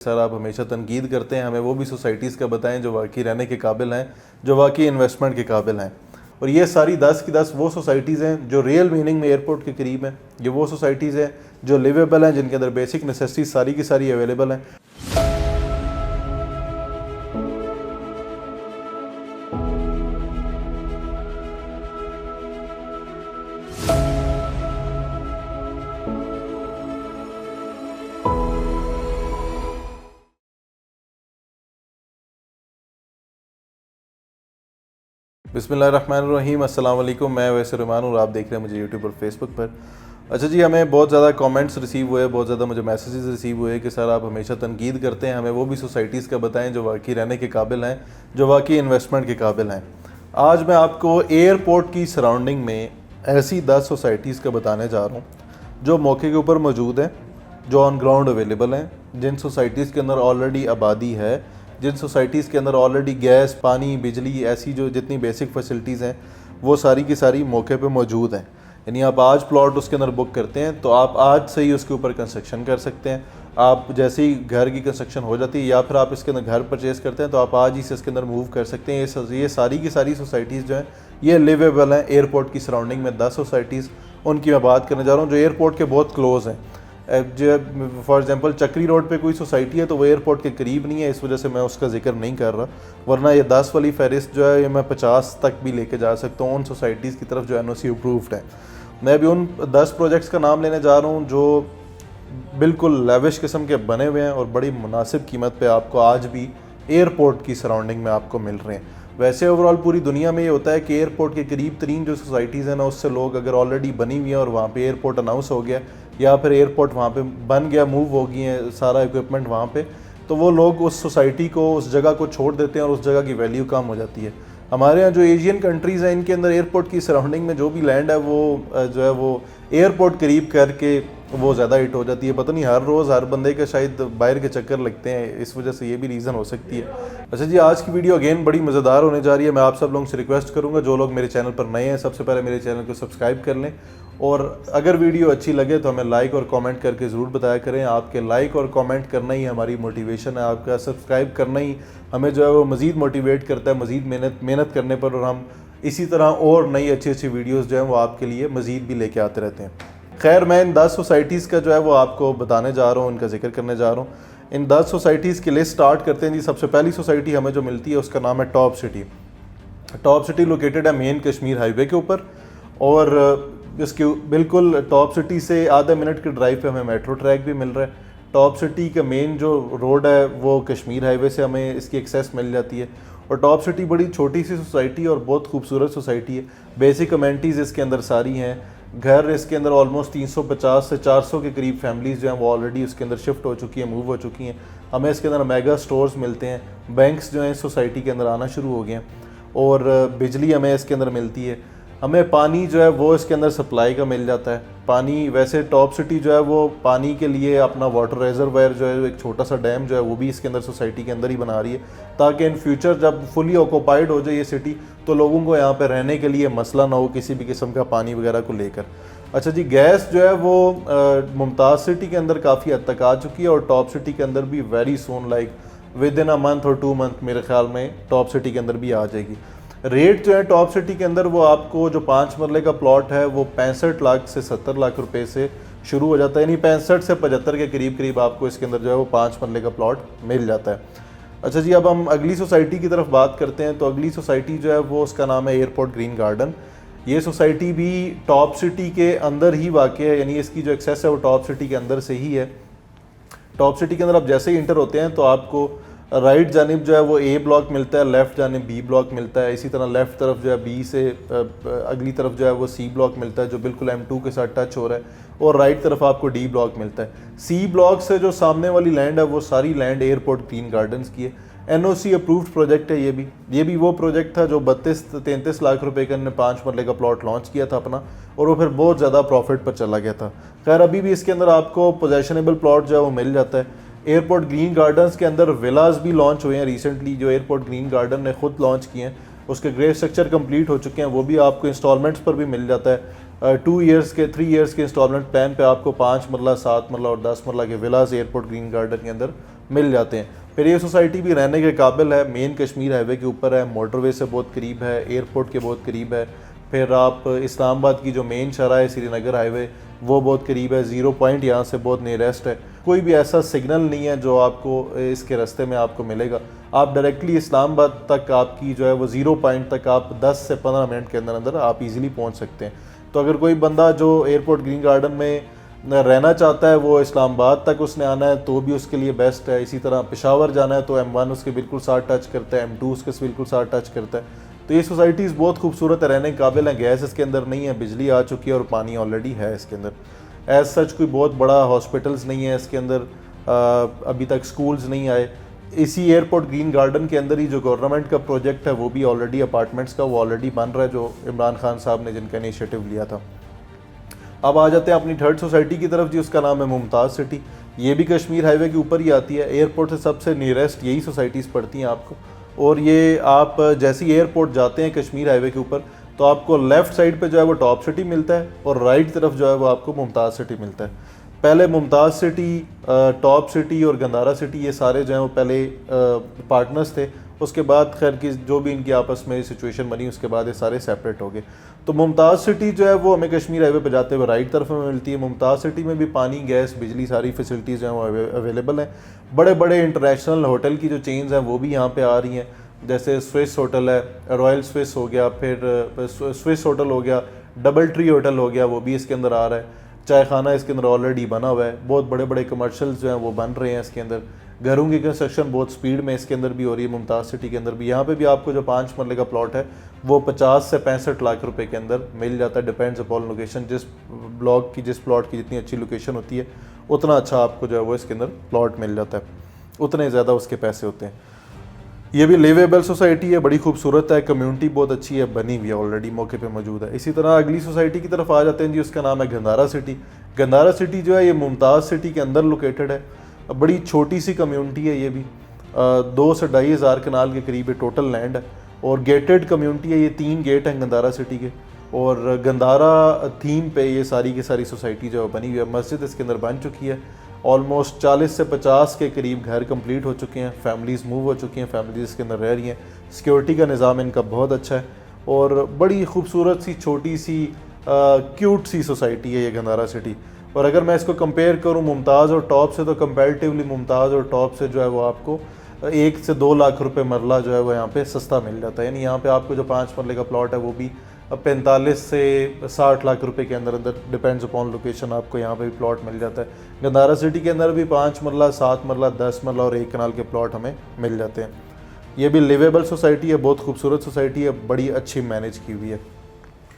Sir आप हमेशा तनकीद करते हैं, हमें वो भी सोसाइटीज़ का बताएं जो वाकई रहने के काबिल हैं, जो वाकई इन्वेस्टमेंट के काबिल हैं। और ये सारी 10 की 10 वो सोसाइटीज़ हैं जो रियल मीनिंग में एयरपोर्ट के करीब हैं। ये वो सोसाइटीज़ हैं जो लिवेबल हैं, जिनके अंदर बेसिक नेसेसिटीज सारी की सारी अवेलेबल हैं। बिस्मिल्लाहिर्रहमानिर्रहीम, अस्सलाम वालेकुम। मैं वैसे रहमान और आप देख रहे हैं मुझे यूट्यूब और फेसबुक पर। अच्छा जी, हमें बहुत ज़्यादा कमेंट्स रिसीव हुए, बहुत ज़्यादा मुझे मैसेजेस रिसीव हुए कि सर आप हमेशा तनकीद करते हैं, हमें वो भी सोसाइटीज़ का बताएं जो वाकई रहने के काबिल हैं, जो वाकई इन्वेस्टमेंट के काबिल हैं। आज मैं आपको एयरपोर्ट की सराउंडिंग में ऐसी 10 सोसाइटीज़ का बताने जा रहा हूँ जो मौके के ऊपर मौजूद हैं, जो ऑन ग्राउंड अवेलेबल हैं, जिन सोसाइटीज़ के अंदर ऑलरेडी आबादी है, जिन सोसाइटीज़ के अंदर ऑलरेडी गैस, पानी, बिजली, ऐसी जो जितनी बेसिक फैसिलिटीज़ हैं वो सारी की सारी मौके पे मौजूद हैं। यानी आप आज प्लॉट उसके अंदर बुक करते हैं तो आप आज से ही उसके ऊपर कंस्ट्रक्शन कर सकते हैं। आप जैसे ही घर की कंस्ट्रक्शन हो जाती है या फिर आप इसके अंदर घर परचेज़ करते हैं तो आप आज ही से इसके अंदर मूव कर सकते हैं। ये सारी की सारी सोसाइटीज़ जो हैं ये लिवेबल हैं। एयरपोर्ट की सराउंडिंग में 10 सोसाइटीज़ उनकी मैं बात करने जा रहा हूँ जो एयरपोर्ट के बहुत क्लोज़ हैं। जो फॉर एग्जांपल चक्री रोड पे कोई सोसाइटी है तो वो एयरपोर्ट के करीब नहीं है, इस वजह से मैं उसका जिक्र नहीं कर रहा। वरना ये 10 वाली फहरिस्त जो है ये मैं 50 तक भी लेके जा सकता हूँ उन सोसाइटीज़ की तरफ जो एनओसी अप्रूव्ड है। मैं भी उन 10 प्रोजेक्ट्स का नाम लेने जा रहा हूँ जो बिल्कुल लेविश किस्म के बने हुए हैं और बड़ी मुनासिब कीमत पे आपको आज भी एयरपोर्ट की सराउंडिंग में आपको मिल रहे हैं। वैसे ओवरऑल पूरी दुनिया में ये होता है कि एयरपोर्ट के करीब तरीन जो सोसाइटीज़ हैं ना, उससे लोग अगर ऑलरेडी बनी हुई हैं और वहाँ पे एयरपोर्ट अनाउंस हो गया या फिर एयरपोर्ट वहाँ पे बन गया, मूव हो गई है सारा इक्विपमेंट वहाँ पे, तो वो लोग उस सोसाइटी को, उस जगह को छोड़ देते हैं और उस जगह की वैल्यू कम हो जाती है। हमारे यहाँ जो एशियन कंट्रीज़ हैं इनके अंदर एयरपोर्ट की सराउंडिंग में जो भी लैंड है वो जो है वो एयरपोर्ट करीब करके वो ज़्यादा हिट हो जाती है। पता नहीं हर रोज़ हर बंदे के शायद बाहर के चक्कर लगते हैं, इस वजह से ये भी रीज़न हो सकती है। अच्छा जी, आज की वीडियो अगेन बड़ी मज़ेदार होने जा रही है। मैं आप सब लोगों से रिक्वेस्ट करूँगा जो लोग मेरे चैनल पर नए हैं सबसे पहले मेरे चैनल को सब्सक्राइब कर लें और अगर वीडियो अच्छी लगे तो हमें लाइक और कमेंट करके ज़रूर बताया करें। आपके लाइक और कमेंट करना ही हमारी मोटिवेशन है, आपका सब्सक्राइब करना ही हमें जो है वो मज़ीद मोटिवेट करता है, मज़ीद मेहनत करने पर, और हम इसी तरह और नई अच्छी वीडियोज़ जो हैं वो आपके लिए मज़ीद भी लेके आते रहते हैं। खैर, मैं इन 10 सोसाइटीज़ का जो है वो आपको बताने जा रहा हूँ, इनका जिक्र करने जा रहा हूँ। इन 10 सोसाइटीज़ की लिस्ट स्टार्ट करते हैं जी। सबसे पहली सोसाइटी हमें जो मिलती है उसका नाम है top city. Top city located है मेन कश्मीर हाईवे के ऊपर और इसके बिल्कुल टॉप सिटी से आधा मिनट के ड्राइव पे हमें मेट्रो ट्रैक भी मिल रहा है। टॉप सिटी का मेन जो रोड है वो कश्मीर हाईवे से हमें इसकी एक्सेस मिल जाती है। और टॉप सिटी बड़ी छोटी सी सोसाइटी और बहुत खूबसूरत सोसाइटी है। बेसिक कम्यूनिटीज़ इसके अंदर सारी हैं। घर इसके अंदर ऑलमोस्ट 350 से 400 के करीब फैमिलीज़ जो हैं वो ऑलरेडी उसके अंदर शिफ्ट हो चुकी हैं, मूव हो चुकी हैं। हमें इसके अंदर मेगा स्टोर्स मिलते हैं, बैंक्स जो हैं सोसाइटी के अंदर आना शुरू हो गए हैं और बिजली हमें इसके अंदर मिलती है। हमें पानी जो है वो इसके अंदर सप्लाई का मिल जाता है। पानी वैसे टॉप सिटी जो है वो पानी के लिए अपना वाटर रिजर्वायर जो है एक छोटा सा डैम जो है वो भी इसके अंदर सोसाइटी के अंदर ही बना रही है ताकि इन फ्यूचर जब फुली ऑक्यूपाइड हो जाए ये सिटी तो लोगों को यहाँ पे रहने के लिए मसला ना हो किसी भी किस्म का पानी वगैरह को लेकर। अच्छा जी, गैस जो है वो मुमताज़ सिटी के अंदर काफ़ी हद तक आ चुकी है और टॉप सिटी के अंदर भी very soon, like with in a month और 2 मंथ मेरे ख्याल में टॉप सिटी के अंदर भी आ जाएगी। रेट जो है टॉप सिटी के अंदर वो आपको जो 5 मरले का प्लॉट है वो 65 लाख से 70 लाख रुपए से शुरू हो जाता है। यानी 65 से 75 के करीब आपको इसके अंदर जो है वो 5 मरले का प्लॉट मिल जाता है। अच्छा जी, अब हम अगली सोसाइटी की तरफ बात करते हैं। तो अगली सोसाइटी जो है वो उसका नाम है एयरपोर्ट ग्रीन गार्डन। ये सोसाइटी भी टॉप सिटी के अंदर ही वाक़ है, यानी इसकी जो एक्सेस है वो टॉप सिटी के अंदर से ही है। टॉप सिटी के अंदर आप जैसे ही इंटर होते हैं तो आपको राइट जानिब जो है वो ए ब्लॉक मिलता है, लेफ़्ट जानिब बी ब्लॉक मिलता है। इसी तरह लेफ़्ट तरफ जो है बी से अगली तरफ जो है वो सी ब्लॉक मिलता है जो बिल्कुल M2 के साथ टच हो रहा है, और राइट तरफ आपको डी ब्लॉक मिलता है। सी ब्लॉक से जो सामने वाली लैंड है वो सारी लैंड एयरपोर्ट ग्रीन गार्डन्स की है। एनओसी अप्रूव्ड प्रोजेक्ट है। ये भी वो प्रोजेक्ट था जो 32-33 लाख रुपए का ने 5 मरले का प्लॉट लॉन्च किया था अपना, और वो फिर बहुत ज़्यादा प्रॉफिट पर चला गया था। खैर, अभी भी इसके अंदर आपको पोजेशनेबल प्लॉट जो है वो मिल जाता है। एयरपोर्ट ग्रीन गार्डन्स के अंदर विलाज भी लॉन्च हुए हैं रिसेंटली, जो एयरपोर्ट ग्रीन गार्डन ने खुद लॉन्च किए हैं। उसके ग्रे स्ट्रक्चर कंप्लीट हो चुके हैं, वो भी आपको इंस्टॉलमेंट्स पर भी मिल जाता है। 2 ईयर्स के 3 ईयर्स के इंस्टॉलमेंट प्लान पे आपको 5 मरला, 7 मरला और 10 मरला के विलाज एयरपोर्ट ग्रीन गार्डन के अंदर मिल जाते हैं। फिर ये सोसाइटी भी रहने के काबिल है, मेन कश्मीर हाईवे के ऊपर है, मोटरवे से बहुत करीब है, एयरपोर्ट के बहुत करीब है। फिर आप इस्लामाबाद की जो मेन शहर है श्रीनगर हाईवे वो बहुत करीब है, 0 पॉइंट यहाँ से बहुत नियरेस्ट है। कोई भी ऐसा सिग्नल नहीं है जो आपको इसके रास्ते में आपको मिलेगा। आप डायरेक्टली इस्लामाबाद तक आपकी जो है वो 0 पॉइंट तक आप 10 से 15 मिनट के अंदर अंदर आप इजीली पहुंच सकते हैं। तो अगर कोई बंदा जो एयरपोर्ट ग्रीन गार्डन में रहना चाहता है वो इस्लामाबाद तक उसने आना है तो भी उसके लिए बेस्ट है। इसी तरह पेशावर जाना है तो M1 उसके बिल्कुल साथ टच करता है, M2 उसके बिल्कुल साथ टच करता है। तो ये सोसाइटीज़ बहुत खूबसूरत है, रहने के काबिल हैं। गैस इसके अंदर नहीं है, बिजली आ चुकी है और पानी ऑलरेडी है इसके अंदर। एज सच कोई बहुत बड़ा हॉस्पिटल्स नहीं है इसके अंदर, अभी तक स्कूल्स नहीं आए। इसी एयरपोर्ट ग्रीन गार्डन के अंदर ही जो गवर्नमेंट का प्रोजेक्ट है वो भी ऑलरेडी अपार्टमेंट्स का वो ऑलरेडी बन रहा है, जो इमरान खान साहब ने जिनका इनिशिएटिव लिया था। अब आ जाते हैं अपनी थर्ड सोसाइटी की तरफ जी, उसका नाम है मुमताज़ सिटी। ये भी कश्मीर हाईवे के ऊपर ही आती है, एयरपोर्ट से सबसे नियरेस्ट यही सोसाइटीज़ पड़ती हैं आपको। और ये आप जैसे ही एयरपोर्ट जाते हैं कश्मीर हाईवे के ऊपर तो आपको लेफ़्ट साइड पे जो है वो टॉप सिटी मिलता है और राइट तरफ जो है वो आपको मुमताज़ सिटी मिलता है। पहले मुमताज़ सिटी, टॉप सिटी और गंदारा सिटी ये सारे जो हैं वो पहले पार्टनर्स थे। उसके बाद खैर की जो भी इनकी आपस में सिचुएशन बनी उसके बाद ये सारे सेपरेट हो गए। तो मुमताज़ सिटी जो है वो हमें कश्मीर हाईवे पे जाते हुए राइट तरफ में मिलती है। मुमताज़ सिटी में भी पानी, गैस, बिजली सारी फैसिलिटीज़ जो हैं वो अवेलेबल हैं। बड़े बड़े इंटरनेशनल होटल की जो चेन्स हैं वो भी यहाँ पे आ रही हैं, जैसे स्विस होटल है, रॉयल स्विस हो गया, फिर स्विस होटल हो गया, डबल ट्री होटल हो गया, वो भी इसके अंदर आ रहा है। चाय खाना इसके अंदर ऑलरेडी बना हुआ है। बहुत बड़े बड़े कमर्शियल्स जो हैं वो बन रहे हैं इसके अंदर। घरों की कंस्ट्रक्शन बहुत स्पीड में इसके अंदर भी हो रही है मुमताज़ सिटी के अंदर भी। यहाँ पे भी आपको जो 5 मरले का प्लॉट है वो 50 से 65 लाख रुपए के अंदर मिल जाता है, डिपेंड्स अपॉन लोकेशन। जिस ब्लॉक की, जिस प्लॉट की जितनी अच्छी लोकेशन होती है उतना अच्छा आपको जो है वो इसके अंदर प्लॉट मिल जाता है, उतने ज़्यादा उसके पैसे होते हैं। ये भी लिवेबल सोसाइटी है, बड़ी खूबसूरत है, कम्युनिटी बहुत अच्छी है, बनी हुई है, ऑलरेडी मौके पे मौजूद है। इसी तरह अगली सोसाइटी की तरफ आ जाते हैं जी, उसका नाम है गंदारा सिटी। गंदारा सिटी जो है ये मुमताज़ सिटी के अंदर लोकेटेड है। बड़ी छोटी सी कम्युनिटी है, ये भी 2 से 2.5 हज़ार कनाल के करीब टोटल लैंड है और गेटेड कम्युनिटी है। ये 3 गेट हैं गंदारा सिटी के और गंदारा थीम पे ये सारी की सारी सोसाइटी जो है बनी हुई है। मस्जिद इसके अंदर बन चुकी है, ऑलमोस्ट 40 से 50 के करीब घर कंप्लीट हो चुके हैं, फैमिलीज़ मूव हो चुकी हैं, फैमिलीज़ इसके अंदर रह रही हैं। सिक्योरिटी का निज़ाम इनका बहुत अच्छा है और बड़ी खूबसूरत सी छोटी सी क्यूट सी सोसाइटी है ये गंदारा सिटी। और अगर मैं इसको कंपेयर करूं मुमताज़ और टॉप से तो कंपैरेटिवली मुमताज़ और टॉप से जो है वो आपको 1 से 2 लाख रुपए मरला जो है वो यहाँ पे सस्ता मिल जाता है। यानी यहाँ पे आपको जो 5 मरले का प्लॉट है वो भी 45 से 60 लाख रुपए के अंदर अंदर, डिपेंड्स अपॉन लोकेशन, आपको यहाँ पे भी प्लॉट मिल जाता है। गंदारा सिटी के अंदर भी 5 मरला, 7 मरला, 10 मरला और 1 कनाल के प्लॉट हमें मिल जाते हैं। ये भी लिवेबल सोसाइटी है, बहुत खूबसूरत सोसाइटी है, बड़ी अच्छी मैनेज की हुई है।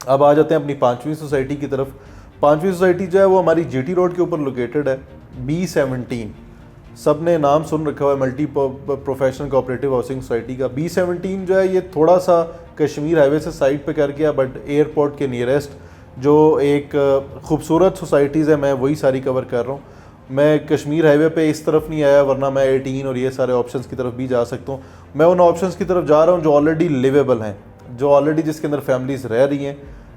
अब आ जाते हैं अपनी 5वीं सोसाइटी की तरफ। 5वीं सोसाइटी जो है वो हमारी GT रोड के ऊपर लोकेटेड है, B17। सब ने नाम सुन रखा हुआ है, multi professional cooperative housing society का। B17 जो है ये थोड़ा सा कश्मीर हाईवे से साइड पे कर गया, बट एयरपोर्ट के नियरेस्ट जो एक खूबसूरत सोसाइटीज़ है मैं वही सारी कवर कर रहा हूँ। मैं कश्मीर हाईवे पे इस तरफ नहीं आया, वरना मैं 18 और ये सारे ऑप्शंस की तरफ भी जा सकता हूँ। मैं उन ऑप्शंस की तरफ जा रहा हूँ जो ऑलरेडी लिवेबल हैं, जो ऑलरेडी जिसके अंदर फैमिलीज़ रह रही हैं,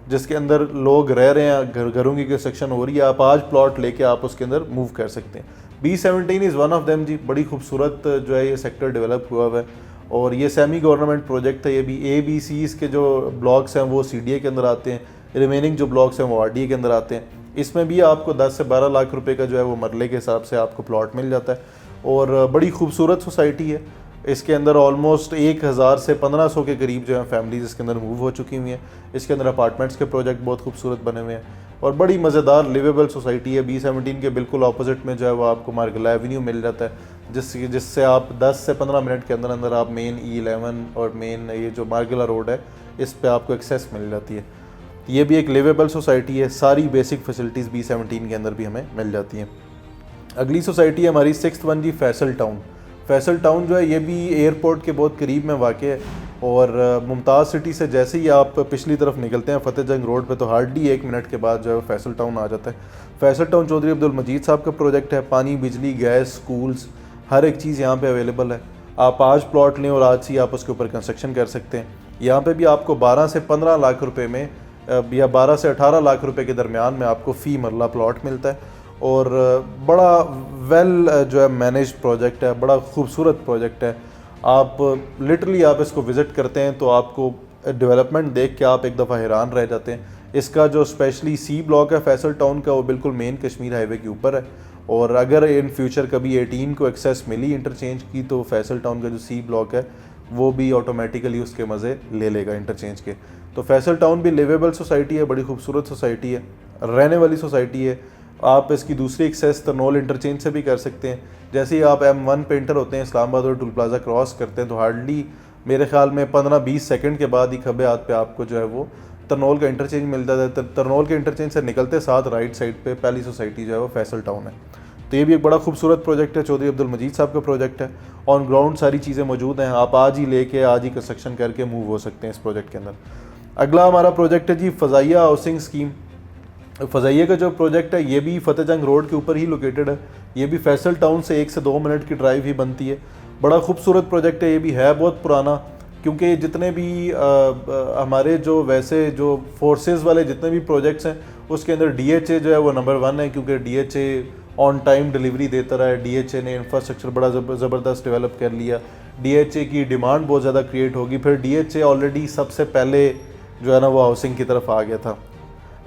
जिसके अंदर लोग रह रहे हैं, घरों की कंस्ट्रक्शन हो रही है। आप आज प्लॉट लेके आप उसके अंदर मूव कर सकते हैं। B17 is one of them जी। बड़ी खूबसूरत जो है ये सेक्टर डेवलप हुआ हुआ है और ये सेमी गवर्नमेंट प्रोजेक्ट है। ये भी ABCs के जो ब्लॉक्स हैं वो CDA के अंदर आते हैं, रिमेनिंग जो ब्लॉक्स हैं वो RDA के अंदर आते हैं। इसमें भी आपको 10 से 12 लाख रुपए का जो है वो मरले के हिसाब से आपको प्लॉट मिल जाता है और बड़ी खूबसूरत सोसाइटी है। इसके अंदर ऑलमोस्ट 1000 से 1500 के करीब जो है फैमिलीज़ इसके अंदर मूव हो चुकी हुई हैं। इसके अंदर अपार्टमेंट्स के प्रोजेक्ट बहुत खूबसूरत बने हुए हैं और बड़ी मज़ेदार लिवेबल सोसाइटी है। B17 के बिल्कुल ऑपोजिट में जो है वो आपको मार्गला एवेन्यू मिल जाता है, जिससे आप 10 से 15 मिनट के अंदर अंदर आप मेन E11 और मेन ये जो मार्गला रोड है इस पर आपको एक्सेस मिल जाती है। ये भी एक लिवेबल सोसाइटी है, सारी बेसिक फैसिलिटीज़ B17 के अंदर भी हमें मिल जाती हैं। अगली सोसाइटी है हमारी 6th वन जी, फैसल टाउन। फैसल टाउन जो है ये भी एयरपोर्ट के बहुत करीब में वाक़ है और मुमताज़ सिटी से जैसे ही आप पिछली तरफ निकलते हैं फतेह जंग रोड पे तो हार्डली 1 मिनट के बाद जो है फैसल टाउन आ जाता है। फैसल टाउन चौधरी अब्दुल मजीद साहब का प्रोजेक्ट है। पानी, बिजली, गैस, स्कूल्स, हर एक चीज़ यहाँ पे अवेलेबल है। आप आज प्लॉट लें और आज से आप उसके ऊपर कंस्ट्रक्शन कर सकते हैं। यहाँ पे भी आपको 12 से 15 लाख रुपए में या 12 से 18 लाख रुपए के दरमियान में आपको फ़ी मरला प्लॉट मिलता है और बड़ा वेल जो है मैनेज प्रोजेक्ट है, बड़ा खूबसूरत प्रोजेक्ट है। आप लिटरली आप इसको विज़िट करते हैं तो आपको डेवलपमेंट देख के आप एक दफ़ा हैरान रह जाते हैं। इसका जो स्पेशली सी ब्लॉक है फैसल टाउन का, वो बिल्कुल मेन कश्मीर हाईवे के ऊपर है, और अगर इन फ्यूचर कभी 18 को एक्सेस मिली इंटरचेंज की तो फैसल टाउन का जो सी ब्लॉक है वो भी ऑटोमेटिकली उसके मज़े ले लेगा इंटरचेंज के। तो फैसल टाउन भी लिवेबल सोसाइटी है, बड़ी खूबसूरत सोसाइटी है, रहने वाली सोसाइटी है। आप इसकी दूसरी एक्सेस तरनोल इंटरचेंज से भी कर सकते हैं। जैसे ही आप M1 पे एंटर होते हैं, इस्लामाबाद और टूल प्लाजा क्रॉस करते हैं, तो हार्डली मेरे ख्याल में 15-20 सेकंड के बाद ही खब्बे हाथ पे आपको जो है वो तरनोल का इंटरचेंज मिल जाता है। तरनोल के इंटरचेंज से निकलते साथ राइट साइड पे पहली सोसाइटी जो है वो फैसल टाउन है। तो ये भी एक बड़ा खूबसूरत प्रोजेक्ट है, चौधरी अब्दुल मजीद साहब का प्रोजेक्ट है। ऑन ग्राउंड सारी चीज़ें मौजूद हैं, आप आज ही लेके आज ही कंस्ट्रक्शन करके मूव हो सकते हैं इस प्रोजेक्ट के अंदर। अगला हमारा प्रोजेक्ट है जी फ़ज़ाइया हाउसिंग स्कीम। फ़ज़ाइया का जो प्रोजेक्ट है ये भी फ़तेह जंग रोड के ऊपर ही लोकेटेड है। ये भी फैसल टाउन से 1 से 2 मिनट की ड्राइव ही बनती है। बड़ा खूबसूरत प्रोजेक्ट है, ये भी है बहुत पुराना, क्योंकि जितने भी हमारे जो वैसे जो फोर्सेस वाले जितने भी प्रोजेक्ट्स हैं उसके अंदर DHA जो है वो नंबर 1 है, क्योंकि DHA ऑन टाइम डिलीवरी देता रहा है। DHA ने इंफ्रास्ट्रक्चर बड़ा ज़बरदस्त डेवलप कर लिया। DHA की डिमांड बहुत ज़्यादा क्रिएट होगी, फिर DHA ऑलरेडी सबसे पहले जो है ना वो हाउसिंग की तरफ आ गया था।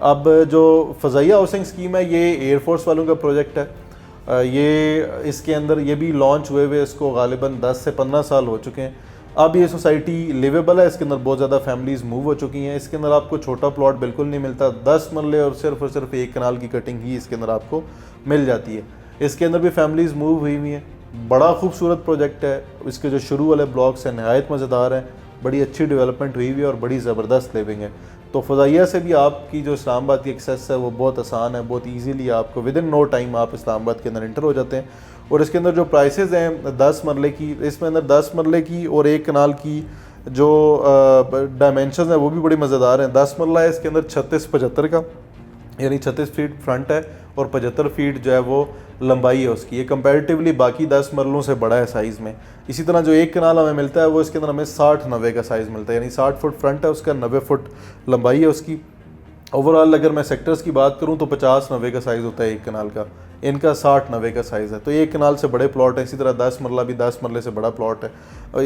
अब जो फ़ज़ाइया हाउसिंग स्कीम है ये एयरफोर्स वालों का प्रोजेक्ट है। ये इसके अंदर ये भी लॉन्च हुए इसको गालिबन 10 से 15 साल हो चुके हैं। अब ये सोसाइटी लिवेबल है, इसके अंदर बहुत ज़्यादा फैमिलीज़ मूव हो चुकी हैं। इसके अंदर आपको छोटा प्लॉट बिल्कुल नहीं मिलता, 10 मरले और सिर्फ 1 कनाल की कटिंग ही इसके अंदर आपको मिल जाती है। इसके अंदर भी फैमिलीज़ मूव हुई हुई हैं। बड़ा खूबसूरत प्रोजेक्ट है। इसके जो शुरू वाले ब्लॉक्स हैं नहायत मज़ेदार हैं, बड़ी अच्छी डेवलपमेंट हुई हुई है और बड़ी ज़बरदस्त लिविंग है। तो फ़ज़ाइया से भी आपकी जो इस्लामाबाद की एक्सेस है वो बहुत आसान है, बहुत ईजीली आपको विद इन नो टाइम आप इस्लामाबाद के अंदर इंटर हो जाते हैं। और इसके अंदर जो प्राइसेस हैं 10 मरले की, इसमें अंदर 10 मरले की और 1 कनाल की जो डायमेंशन है वो भी बड़ी मज़ेदार हैं। 10 मरला है, इसके अंदर 36-75 का, यानी 36 फीट फ्रंट है और 75 फीट जो है वो लंबाई है उसकी। ये कंपैरेटिवली बाकी 10 मरलों से बड़ा है साइज़ में। इसी तरह जो 1 कनाल हमें मिलता है वो इसके अंदर हमें 60-90 का साइज़ मिलता है, यानी 60 फुट फ्रंट है उसका, 90 फुट लंबाई है उसकी। ओवरऑल अगर मैं सेक्टर्स की बात करूं तो 50-90 का साइज़ होता है 1 कनाल का, इनका 60-90 का साइज़ है। तो 1 कनाल से बड़े प्लॉट है। इसी तरह 10 मरला भी 10 मरले से बड़ा प्लॉट है,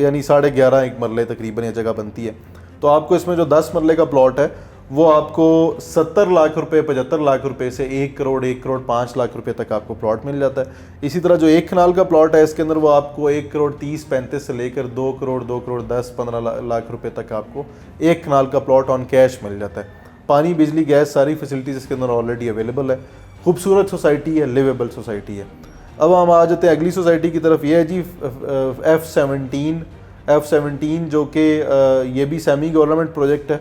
यानी 11.5 मरले तकरीबन ये जगह बनती है। तो आपको इसमें जो 10 मरले का प्लॉट है वो आपको 70 लाख रुपए 75 लाख रुपए से 1 करोड़ 1 करोड़ 5 लाख रुपए तक आपको प्लॉट मिल जाता है। इसी तरह जो 1 कनाल का प्लॉट है इसके अंदर वो आपको 1 करोड़ 30-35 से लेकर 2 करोड़ 2 करोड़ 10-15 लाख रुपए तक आपको 1 कनाल का प्लॉट ऑन कैश मिल जाता है। पानी बिजली गैस सारी फैसिलिटीज़ इसके अंदर ऑलरेडी अवेलेबल है। खूबसूरत सोसाइटी है, लिवेबल सोसाइटी है। अब हम आ जाते हैं अगली सोसाइटी की तरफ। ये है जी F17 जो कि ये भी सेमी गवर्नमेंट प्रोजेक्ट है।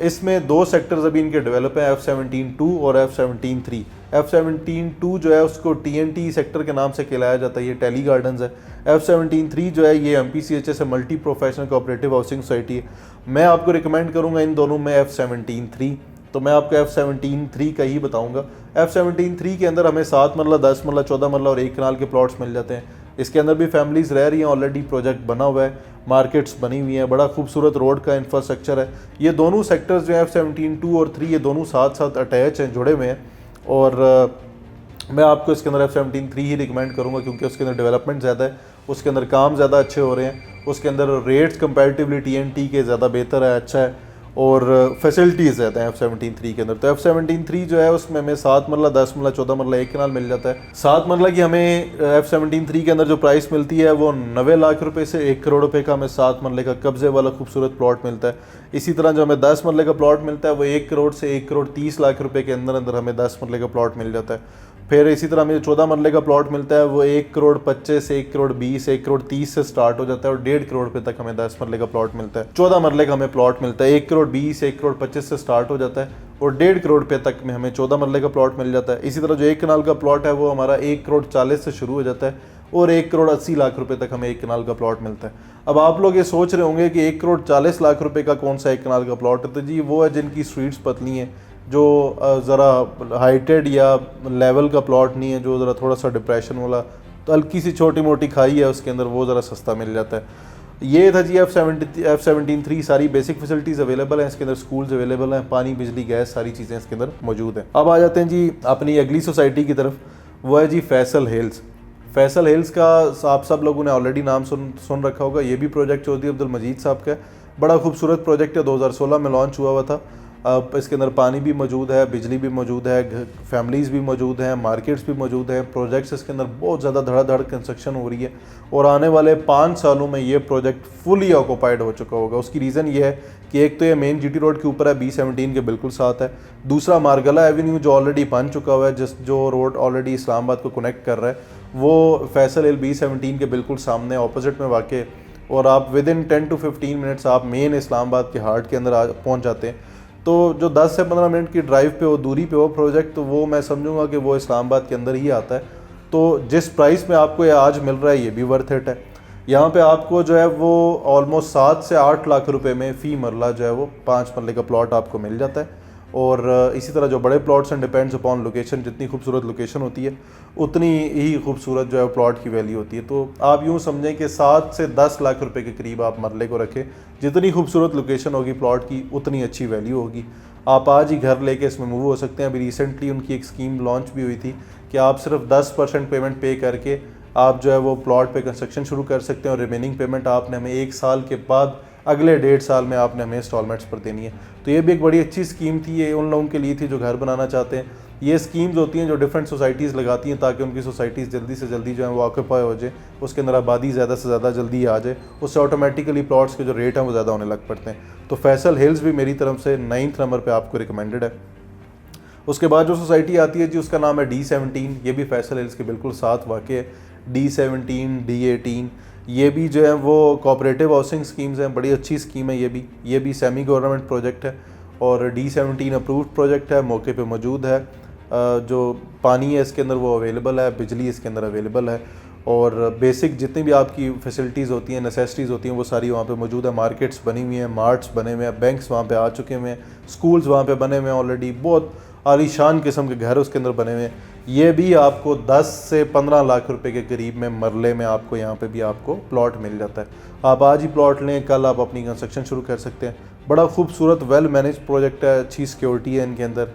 इसमें 2 सेक्टर्स अभी इनके डेवलप हैं, F17-2 और F17-3। F17-2 जो है उसको TNT सेक्टर के नाम से कहलाया जाता है, ये टेली गार्डन्स है। F17-3 जो है ये MPCHS है, multi professional cooperative housing society है। मैं आपको रिकमेंड करूंगा इन दोनों में F17-3, तो मैं आपको F17-3 का ही बताऊंगा। F17-3 के अंदर हमें 7 मरला 10 मरला 14 मरला और 1 कनाल के प्लॉट्स मिल जाते हैं। इसके अंदर भी फैमिलीज़ रह रही हैं, ऑलरेडी प्रोजेक्ट बना हुआ है, मार्केट्स बनी हुई हैं, बड़ा खूबसूरत रोड का इंफ्रास्ट्रक्चर है। ये दोनों सेक्टर्स जो है F17-2 और 3 ये दोनों साथ साथ अटैच हैं, जुड़े हुए हैं। और मैं आपको इसके अंदर F17-3 ही रिकमेंड करूँगा, क्योंकि उसके अंदर डेवलपमेंट ज़्यादा है, उसके अंदर काम ज़्यादा अच्छे हो रहे हैं, उसके अंदर रेट्स कंपैरेटिवली TNT के ज़्यादा बेहतर है, अच्छा है, और फैसिलिटीज़ ज़्यादा हैं F17-3 के अंदर। तो F17-3 जो है उसमें हमें 7 मरला 10 मरला 14 मरला 1 कनाल मिल जाता है। 7 मरला की हमें F17-3 के अंदर जो प्राइस मिलती है वो 90 लाख रुपए से 1 करोड़ रुपए का हमें 7 मरले का कब्जे वाला खूबसूरत प्लॉट मिलता है। इसी तरह जो हमें 10 मरले का प्लॉट मिलता है वो 1 करोड़ से 1 करोड़ 30 लाख रुपए के अंदर अंदर हमें 10 मरले का प्लॉट मिल जाता है। फिर इसी तरह हमें 14 मरले का प्लॉट मिलता है वो 1 करोड़ 25 1 करोड़ 20 1 करोड़ 30 से स्टार्ट हो जाता है और 1.5 करोड़ रुपए तक हमें 10 मरले का प्लॉट मिलता है। 14 मरले का हमें प्लॉट मिलता है 1 करोड़ 20 1 करोड़ 25 से स्टार्ट हो जाता है और 1.5 करोड़ रुपए तक में हमें 14 मरले का प्लॉट मिल जाता है। इसी तरह जो 1 कनाल का प्लॉट है वो हमारा 1 करोड़ 40 से शुरू हो जाता है और 1 करोड़ 80 लाख रुपए तक हमें 1 कनाल का प्लॉट मिलता है। अब आप लोग ये सोच रहे होंगे कि 1 करोड़ 40 लाख रुपए का कौन सा 1 कनाल का प्लॉट है। तो जी वो है जिनकी स्ट्रीट्स पतली हैं, जो ज़रा हाइटेड या लेवल का प्लॉट नहीं है, जो ज़रा थोड़ा सा डिप्रेशन वाला, तो हल्की सी छोटी मोटी खाई है उसके अंदर, वो ज़रा सस्ता मिल जाता है। ये था जी F17-3 सारी बेसिक फैसिलिटीज़ अवेलेबल हैं इसके अंदर, स्कूल्स अवेलेबल हैं, पानी बिजली गैस सारी चीज़ें इसके अंदर मौजूद हैं। अब आ जाते हैं जी अपनी अगली सोसाइटी की तरफ। वो है जी फैसल हिल्स। फैसल हिल्स का आप सब लोगों ने ऑलरेडी नाम सुन रखा होगा। ये भी प्रोजेक्ट चौधरी अब्दुल मजीद साहब का है। बड़ा खूबसूरत प्रोजेक्ट है, 2016 में लॉन्च हुआ था। अब इसके अंदर पानी भी मौजूद है, बिजली भी मौजूद है, फैमिलीज़ भी मौजूद हैं, मार्केट्स भी मौजूद हैं। प्रोजेक्ट्स इसके अंदर बहुत ज़्यादा धड़ाधड़ कंस्ट्रक्शन हो रही है और आने वाले 5 सालों में ये प्रोजेक्ट फुली ऑक्यूपाइड हो चुका होगा। उसकी रीज़न ये है कि एक तो ये मेन GT रोड के ऊपर है, B17 के बिल्कुल साथ है। दूसरा मारगला एवेन्यू जो ऑलरेडी बन चुका हुआ है, जो रोड ऑलरेडी इस्लामाबाद को कनेक्ट कर रहा है, वो फैसल हिल B17 के बिल्कुल सामने ऑपोजिट में वाक़, और आप विद इन 10 to 15 मिनट्स आप मेन इस्लामाबाद के हार्ट के अंदर पहुँच जाते हैं। तो जो 10 से 15 मिनट की ड्राइव पे वो दूरी पे वो प्रोजेक्ट, तो वो मैं समझूंगा कि वो इस्लामाबाद के अंदर ही आता है। तो जिस प्राइस में आपको ये आज मिल रहा है ये भी वर्थ इट है। यहाँ पे आपको जो है वो ऑलमोस्ट 7 से 8 लाख रुपए में फ़ी मरला जो है वो 5 मरले का प्लॉट आपको मिल जाता है। और इसी तरह जो बड़े प्लॉट्स हैं, डिपेंड्स अपॉन लोकेशन, जितनी खूबसूरत लोकेशन होती है उतनी ही खूबसूरत जो है प्लॉट की वैल्यू होती है। तो आप यूँ समझें कि 7 से 10 लाख रुपए के करीब आप मरले को रखें। जितनी खूबसूरत लोकेशन होगी प्लॉट की उतनी अच्छी वैल्यू होगी। आप आज ही घर लेके इसमें मूव हो सकते हैं। अभी रिसेंटली उनकी एक स्कीम लॉन्च भी हुई थी कि आप सिर्फ 10% पेमेंट पे करके आप जो है वो प्लॉट पे कंस्ट्रक्शन शुरू कर सकते हैं और रिमेनिंग पेमेंट आपने हमें 1 साल के बाद अगले 1.5 साल में आपने हमें इंस्टॉलमेंट्स पर देनी है। तो ये भी एक बड़ी अच्छी स्कीम थी। ये उन लोगों के लिए थी जो घर बनाना चाहते हैं। ये स्कीम्स होती हैं जो डिफरेंट सोसाइटीज़ लगाती हैं ताकि उनकी सोसाइटीज़ जल्दी से जल्दी जो है वो ऑक्यूपाई हो जाए, उसके अंदर आबादी ज़्यादा से ज़्यादा जल्दी आ जाए। उससे ऑटोमेटिकली प्लॉट्स के जो रेट हैं वो ज़्यादा होने लग पड़ते हैं। तो फैसल हिल्स भी मेरी तरफ से 9th नंबर पर आपको रिकमेंडेड है। उसके बाद जो सोसाइटी आती है जी उसका नाम है D17। ये भी फैसल हिल्स के बिल्कुल साथ वाक़ है। D17, D18 ये भी जो है वो कोऑपरेटिव हाउसिंग स्कीम्स हैं। बड़ी अच्छी स्कीम है ये भी सेमी गवर्नमेंट प्रोजेक्ट है और D17 अप्रूव्ड प्रोजेक्ट है, मौके पे मौजूद है। जो पानी है इसके अंदर वो अवेलेबल है, बिजली इसके अंदर अवेलेबल है और बेसिक जितनी भी आपकी फैसिलिटीज़ होती हैं, नेसेसिटीज़ होती हैं वो सारी वहाँ पे मौजूद है। मार्केट्स बनी हुई हैं, मार्ट्स बने हुए हैं, बैंक्स वहाँ पे आ चुके हुए हैं, स्कूल्स वहाँ पे बने हुए हैं ऑलरेडी। बहुत आलीशान किस्म के घर उसके अंदर बने हुए हैं। ये भी आपको 10 से 15 लाख रुपए के करीब में मरले में आपको यहाँ पे भी आपको प्लॉट मिल जाता है। आप आज ही प्लॉट लें, कल आप अपनी कंस्ट्रक्शन शुरू कर सकते हैं। बड़ा खूबसूरत वेल मैनेज प्रोजेक्ट है, अच्छी सिक्योरिटी है इनके अंदर,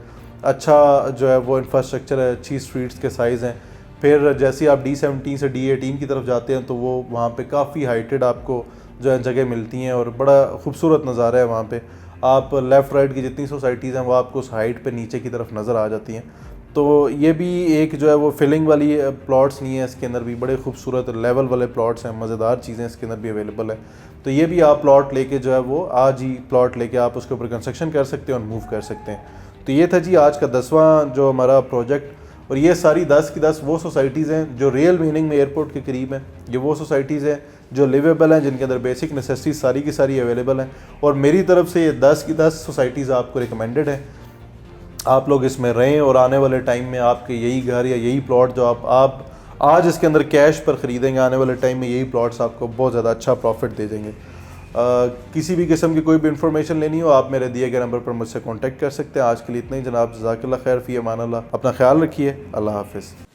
अच्छा जो है वो इंफ्रास्ट्रक्चर है, अच्छी स्ट्रीट्स के साइज़ हैं। फिर जैसे आप D17 से D18 की तरफ जाते हैं तो वो वहाँ पे काफ़ी हाइटेड आपको जो है जगह मिलती हैं और बड़ा खूबसूरत नज़ारा है वहाँ पे। आप लेफ़्ट राइट की जितनी सोसाइटीज़ हैं वो आपको उस हाइट पे नीचे की तरफ नज़र आ जाती हैं। तो ये भी एक जो है वो फिलिंग वाली प्लॉट्स नहीं है, इसके अंदर भी बड़े खूबसूरत लेवल वाले प्लॉट्स हैं, मज़ेदार चीज़ें इसके अंदर भी अवेलेबल है। तो ये भी आप प्लॉट लेके जो है वो आज ही प्लॉट लेके आप उसके ऊपर कंस्ट्रक्शन कर सकते हैं और मूव कर सकते हैं। तो ये था जी आज का 10वां जो हमारा प्रोजेक्ट। और ये सारी 10 की 10 वो सोसाइटीज़ हैं जो रियल मीनिंग में एयरपोर्ट के करीब हैं। ये वो सोसाइटीज़ हैं जो लिवेबल हैं, जिनके अंदर बेसिक नेसेसिटीज सारी की सारी अवेलेबल हैं। और मेरी तरफ से ये 10 की 10 सोसाइटीज़ आपको रिकमेंडेड हैं। आप लोग इसमें रहें और आने वाले टाइम में आपके यही घर या यही प्लॉट जो आप आज इसके अंदर कैश पर ख़रीदेंगे, आने वाले टाइम में यही प्लॉट्स आपको बहुत ज़्यादा अच्छा प्रॉफिट दे देंगे। किसी भी किस्म की कोई भी इन्फॉर्मेशन लेनी हो आप मेरे दिए गए नंबर पर मुझसे कांटेक्ट कर सकते हैं। आज के लिए इतना ही जनाब। जज़ाकल्लाह खैर फ़ी अमान अल्लाह। अपना ख्याल रखिए। अल्लाह हाफ़िज़।